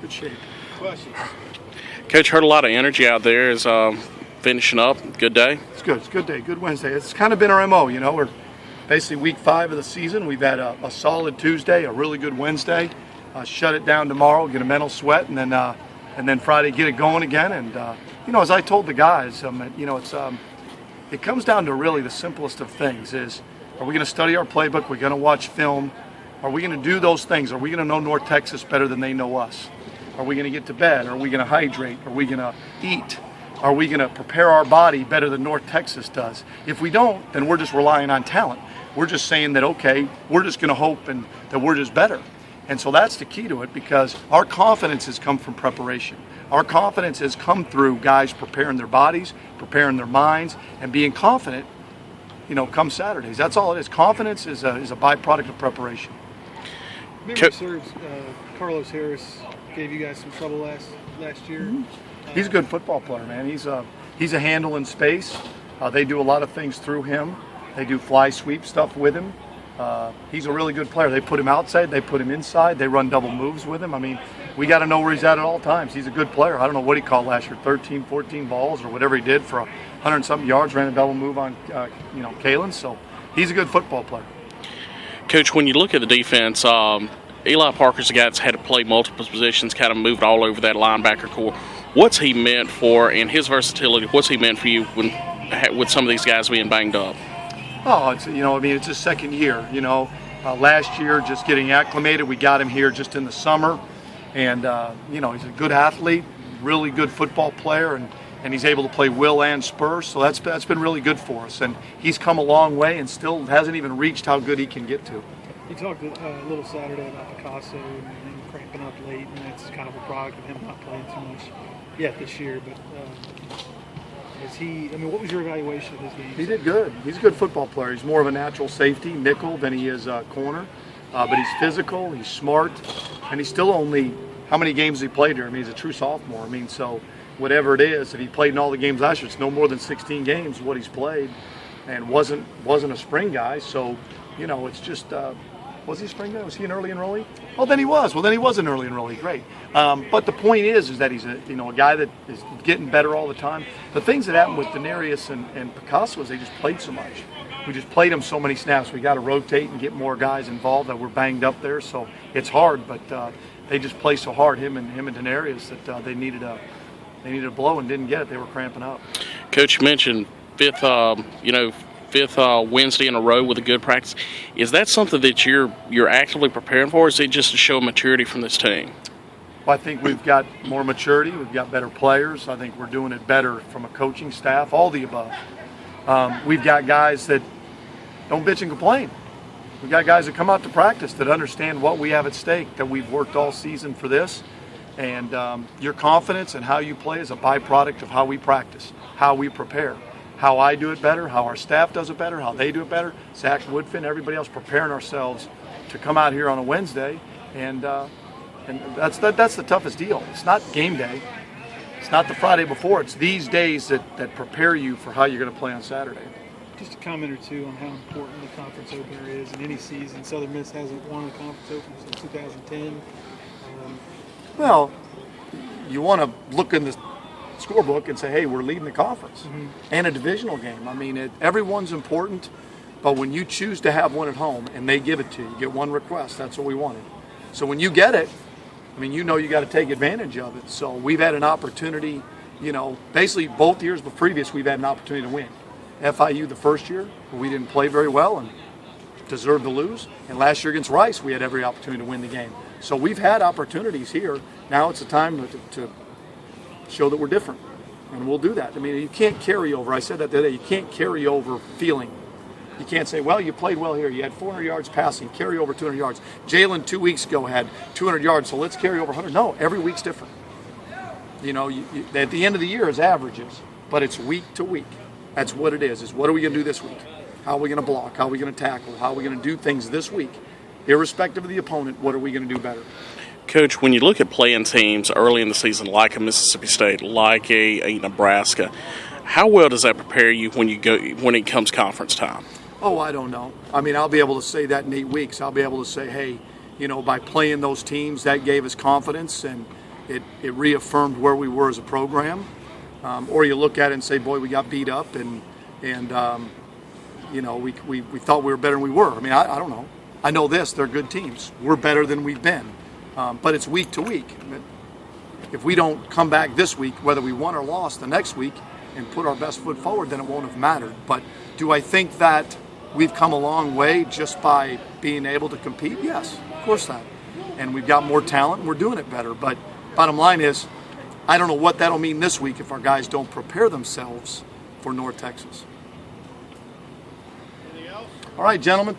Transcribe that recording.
Good shape. Questions? Coach, heard a lot of energy out there. Is finishing up. Good day. It's good. It's a good day. Good Wednesday. It's kind of been our MO. We're basically week 5 of the season. We've had a solid Tuesday, a really good Wednesday. Shut it down tomorrow, get a mental sweat, and then Friday get it going again. And as I told the guys, it comes down to really the simplest of things: are we going to study our playbook? We're going to watch film. Are we going to do those things? Are we going to know North Texas better than they know us? Are we going to get to bed? Are we going to hydrate? Are we going to eat? Are we going to prepare our body better than North Texas does? If we don't, then we're just relying on talent. We're just saying that, okay, we're just going to hope and that we're just better. And so that's the key to it, because our confidence has come from preparation. Our confidence has come through guys preparing their bodies, preparing their minds, and being confident, come Saturdays. That's all it is. Confidence is a byproduct of preparation. Memory serves, Carlos Harris gave you guys some trouble last year. Mm-hmm. He's a good football player, man. He's a handle in space. They do a lot of things through him. They do fly sweep stuff with him. He's a really good player. They put him outside. They put him inside. They run double moves with him. I mean, we got to know where he's at all times. He's a good player. I don't know what he caught last year, 13, 14 balls or whatever he did for 100-something yards, ran a double move on, Kalen. So he's a good football player. Coach, when you look at the defense, Eli Parker's a guy that's had to play multiple positions, kind of moved all over that linebacker core. What's he meant for, and his versatility, what's he meant for you with some of these guys being banged up? Oh, it's his second year. Last year, just getting acclimated. We got him here just in the summer, and he's a good athlete, really good football player, and he's able to play will and spurs. So that's been really good for us, and he's come a long way and still hasn't even reached how good he can get to. You talked a little Saturday about Picasso and him cramping up late, and that's kind of a product of him not playing too much yet this year. But what was your evaluation of his game? He did good. He's a good football player. He's more of a natural safety, nickel, than he is corner. But he's physical, he's smart, and he's still only, how many games has he played here? He's a true sophomore. So whatever it is, if he played in all the games last year, it's no more than 16 games what he's played, and wasn't a spring guy. So, it's just, was he a spring guy? Was he an early enrollee? Oh, then he was. Well, then he was an early enrollee. Great. But the point is that he's a guy that is getting better all the time. The things that happened with Denarius and Picasso is they just played so much. We just played them so many snaps. We got to rotate and get more guys involved that were banged up there. So it's hard, but they just play so hard, him and Denarius, that they needed a blow and didn't get it. They were cramping up. Coach, you mentioned fifth Wednesday in a row with a good practice. Is that something that you're actively preparing for, or is it just to show maturity from this team? Well, I think we've got more maturity. We've got better players. I think we're doing it better from a coaching staff, all the above. We've got guys that don't bitch and complain. We've got guys that come out to practice that understand what we have at stake, that we've worked all season for this. And your confidence and how you play is a byproduct of how we practice, how we prepare. How I do it better, how our staff does it better, how they do it better. Zach Woodfin, everybody else preparing ourselves to come out here on a Wednesday, and that's the toughest deal. It's not game day. It's not the Friday before. It's these days that prepare you for how you're going to play on Saturday. Just a comment or two on how important the conference opener is in any season. Southern Miss hasn't won a conference opener since 2010. Well, you want to look in the scorebook and say, hey, we're leading the conference. Mm-hmm. And a divisional game. Everyone's important, but when you choose to have one at home and they give it to you, you get one request. That's what we wanted. So when you get it, you got to take advantage of it. So we've had an opportunity, basically both years previous, we've had an opportunity to win. FIU the first year, we didn't play very well and deserved to lose. And last year against Rice, we had every opportunity to win the game. So we've had opportunities here. Now it's a time to show that we're different, and we'll do that. You can't carry over. I said that the other day. You can't carry over feeling. You can't say, well, you played well here. You had 400 yards passing. Carry over 200 yards. Jalen 2 weeks ago had 200 yards, so let's carry over 100. No, every week's different. At the end of the year is averages, but it's week to week. That's what it is what are we going to do this week? How are we going to block? How are we going to tackle? How are we going to do things this week? Irrespective of the opponent, what are we going to do better? Coach, when you look at playing teams early in the season, like a Mississippi State, like a Nebraska, how well does that prepare you when it comes conference time? Oh, I don't know. I'll be able to say that in 8 weeks. I'll be able to say, hey, by playing those teams, that gave us confidence, and it reaffirmed where we were as a program. Or you look at it and say, boy, we got beat up, and you know, we thought we were better than we were. I mean, I don't know. I know this, they're good teams. We're better than we've been. But it's week to week. If we don't come back this week, whether we won or lost the next week, and put our best foot forward, then it won't have mattered. But do I think that we've come a long way just by being able to compete? Yes, of course that. And we've got more talent, and we're doing it better. But bottom line is, I don't know what that'll mean this week if our guys don't prepare themselves for North Texas. All right, gentlemen.